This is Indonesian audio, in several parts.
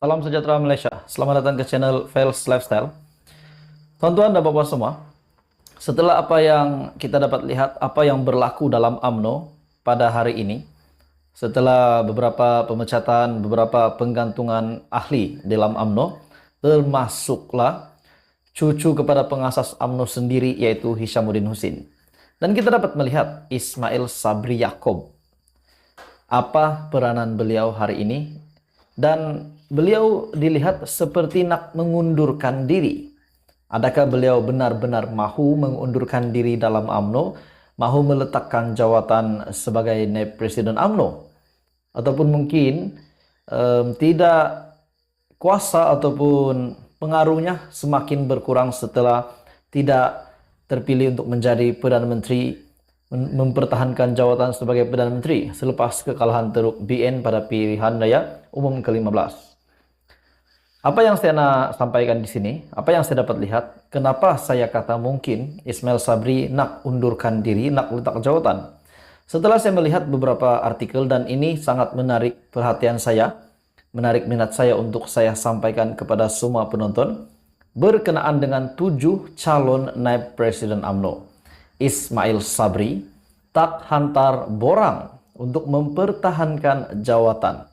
Salam sejahtera Malaysia. Selamat datang ke channel Fails Lifestyle. Tuan-tuan dan bapak semua, setelah apa yang kita dapat lihat, apa yang berlaku dalam UMNO pada hari ini, setelah beberapa pemecatan, beberapa penggantungan ahli dalam UMNO, termasuklah cucu kepada pengasas UMNO sendiri, yaitu Hishamuddin Hussein. Dan kita dapat melihat Ismail Sabri Yaakob. Apa peranan beliau hari ini? Dan beliau dilihat seperti nak mengundurkan diri. Adakah beliau benar-benar mahu mengundurkan diri dalam UMNO, mahu meletakkan jawatan sebagai naib presiden UMNO, ataupun mungkin tidak kuasa ataupun pengaruhnya semakin berkurang setelah tidak terpilih untuk menjadi Perdana Menteri, mempertahankan jawatan sebagai Perdana Menteri selepas kekalahan teruk BN pada pilihan raya umum ke-15. Apa yang saya nak sampaikan di sini, apa yang saya dapat lihat, kenapa saya kata mungkin Ismail Sabri nak undurkan diri, nak letak jawatan. Setelah saya melihat beberapa artikel dan ini sangat menarik perhatian saya, menarik minat saya untuk saya sampaikan kepada semua penonton, berkenaan dengan 7 calon naib presiden UMNO. Ismail Sabri tak hantar borang untuk mempertahankan jawatan.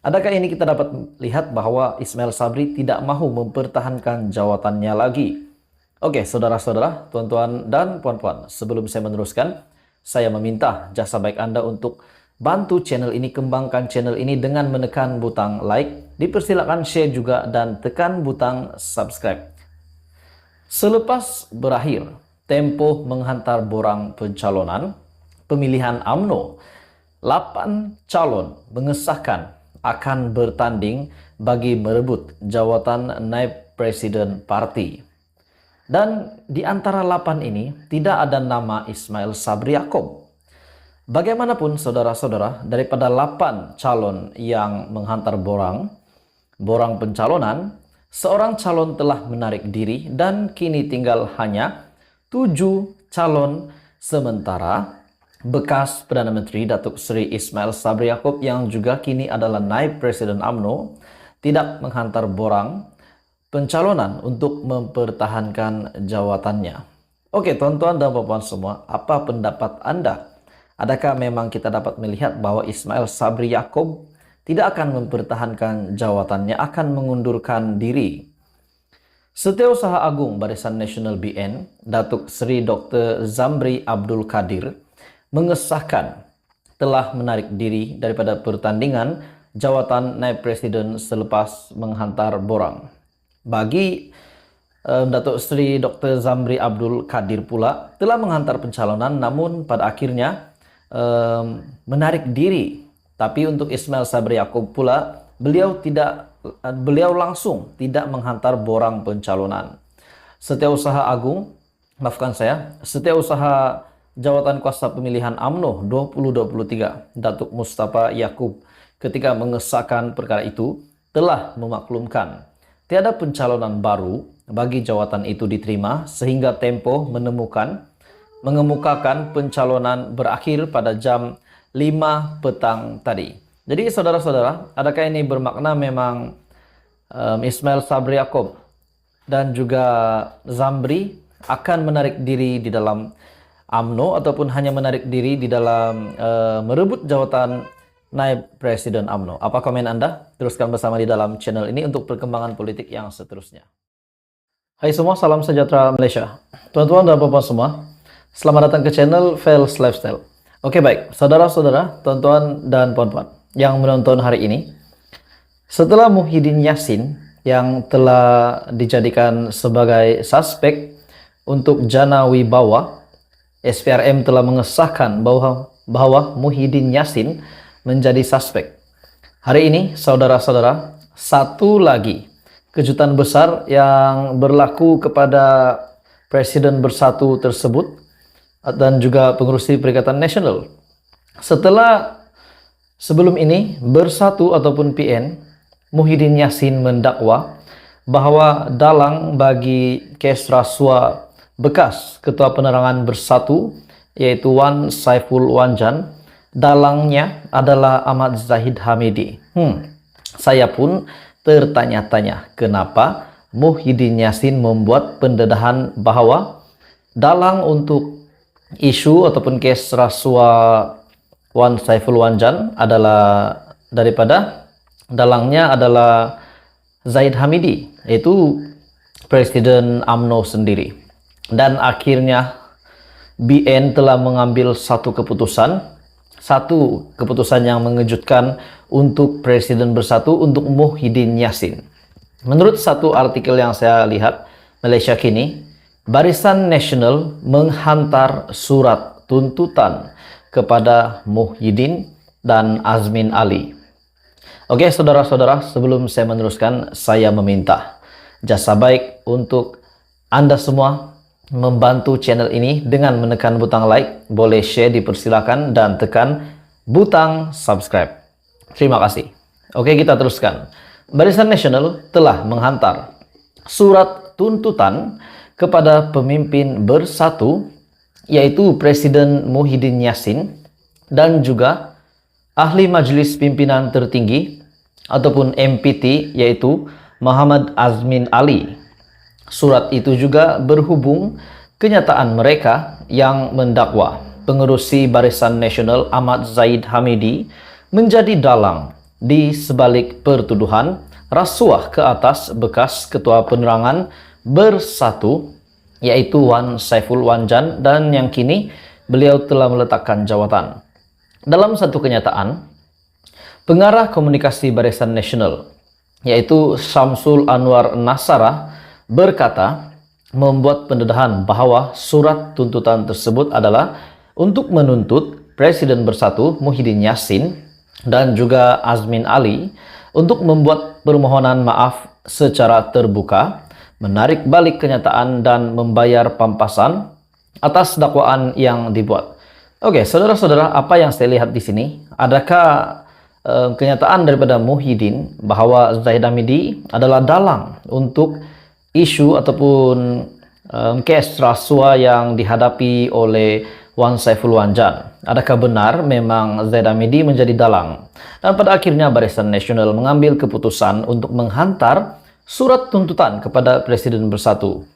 Adakah ini kita dapat lihat bahwa Ismail Sabri tidak mahu mempertahankan jawatannya lagi? Oke, saudara-saudara, tuan-tuan dan puan-puan, sebelum saya meneruskan, saya meminta jasa baik Anda untuk bantu channel ini, kembangkan channel ini dengan menekan butang like, dipersilakan share juga dan tekan butang subscribe. Selepas berakhir tempo menghantar borang pencalonan pemilihan UMNO, 8 calon mengesahkan akan bertanding bagi merebut jawatan naib presiden parti. Dan di antara 8 ini tidak ada nama Ismail Sabri Yaakob. Bagaimanapun saudara-saudara, daripada 8 calon yang menghantar borang pencalonan, seorang calon telah menarik diri dan kini tinggal hanya 7 calon sementara bekas Perdana Menteri Datuk Seri Ismail Sabri Yaakob yang juga kini adalah naib presiden UMNO tidak menghantar borang pencalonan untuk mempertahankan jawatannya. Oke, tuan-tuan dan puan-puan semua, apa pendapat Anda? Adakah memang kita dapat melihat bahwa Ismail Sabri Yaakob tidak akan mempertahankan jawatannya, akan mengundurkan diri? Setiausaha Agung Barisan Nasional BN, Datuk Seri Dr. Zamri Abdul Kadir, mengesahkan telah menarik diri daripada pertandingan jawatan naib presiden selepas menghantar borang. Bagi Datuk Seri Dr. Zamri Abdul Kadir pula telah menghantar pencalonan namun pada akhirnya menarik diri. Tapi untuk Ismail Sabri Yaakob pula beliau langsung tidak menghantar borang pencalonan. Setiausaha Jawatan Kuasa Pemilihan UMNO 2023, Datuk Mustafa Yaakob, ketika mengesahkan perkara itu, telah memaklumkan tiada pencalonan baru bagi jawatan itu diterima sehingga Tempo mengemukakan pencalonan berakhir pada jam 5 petang tadi. Jadi saudara-saudara, adakah ini bermakna memang Ismail Sabri Yaakob dan juga Zamri akan menarik diri di dalam UMNO ataupun hanya menarik diri di dalam merebut jawatan naib presiden UMNO? Apa komen Anda? Teruskan bersama di dalam channel ini untuk perkembangan politik yang seterusnya. Hai semua, salam sejahtera Malaysia. Tuan-tuan dan puan-puan semua, selamat datang ke channel Fails Lifestyle. Oke, baik, saudara-saudara, tuan-tuan dan puan-puan yang menonton hari ini, setelah Muhyiddin Yassin yang telah dijadikan sebagai suspek untuk Jana Wibawa, SPRM telah mengesahkan bahwa Muhyiddin Yassin menjadi suspek. Hari ini, saudara-saudara, satu lagi kejutan besar yang berlaku kepada Presiden Bersatu tersebut dan juga pengurusi Perikatan Nasional. Setelah sebelum ini, Bersatu ataupun PN, Muhyiddin Yassin mendakwa bahwa dalang bagi kes rasuah bekas Ketua Penerangan Bersatu yaitu Wan Saiful Wanjan, dalangnya adalah Ahmad Zahid Hamidi. Saya pun tertanya-tanya kenapa Muhyiddin Yassin membuat pendedahan bahwa dalang untuk isu ataupun case rasuah Wan Saiful Wanjan adalah dalangnya adalah Zahid Hamidi, yaitu Presiden UMNO sendiri. Dan akhirnya BN telah mengambil satu keputusan yang mengejutkan untuk Presiden Bersatu untuk Muhyiddin Yassin. Menurut satu artikel yang saya lihat, Malaysia Kini, Barisan Nasional menghantar surat tuntutan kepada Muhyiddin dan Azmin Ali. Oke, saudara-saudara, sebelum saya meneruskan, saya meminta jasa baik untuk Anda semua membantu channel ini dengan menekan butang like, boleh share dipersilakan, dan tekan butang subscribe. Terima kasih. Oke, kita teruskan. Barisan Nasional telah menghantar surat tuntutan kepada pemimpin Bersatu, yaitu Presiden Muhyiddin Yassin dan juga Ahli Majelis Pimpinan Tertinggi ataupun MPT, yaitu Muhammad Azmin Ali. Surat itu juga berhubung kenyataan mereka yang mendakwa pengerusi Barisan Nasional Ahmad Zahid Hamidi menjadi dalang di sebalik pertuduhan rasuah ke atas bekas Ketua Penerangan Bersatu, yaitu Wan Saiful Wanjan, dan yang kini beliau telah meletakkan jawatan. Dalam satu kenyataan, pengarah komunikasi Barisan Nasional, yaitu Syamsul Anwar Nasara, berkata membuat pendedahan bahwa surat tuntutan tersebut adalah untuk menuntut Presiden Bersatu Muhyiddin Yassin dan juga Azmin Ali untuk membuat permohonan maaf secara terbuka, menarik balik kenyataan dan membayar pampasan atas dakwaan yang dibuat. Oke, saudara-saudara, apa yang saya lihat di sini, adakah kenyataan daripada Muhyiddin bahwa Zahid Hamidi adalah dalang untuk isu ataupun case rasuah yang dihadapi oleh Wan Saiful Wanjan? Adakah benar memang Zahid Hamidi menjadi dalang? Dan pada akhirnya Barisan Nasional mengambil keputusan untuk menghantar surat tuntutan kepada Presiden Bersatu.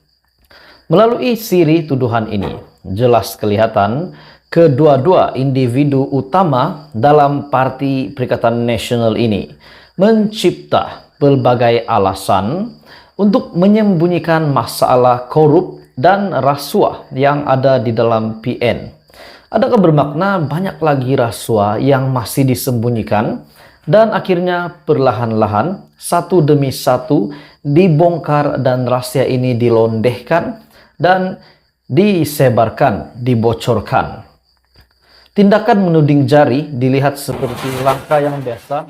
Melalui siri tuduhan ini, jelas kelihatan kedua-dua individu utama dalam Parti Perikatan Nasional ini mencipta berbagai alasan untuk menyembunyikan masalah korup dan rasuah yang ada di dalam PN. Adakah bermakna banyak lagi rasuah yang masih disembunyikan dan akhirnya perlahan-lahan satu demi satu dibongkar dan rahasia ini dilondehkan dan disebarkan, dibocorkan. Tindakan menuding jari dilihat seperti langkah yang biasa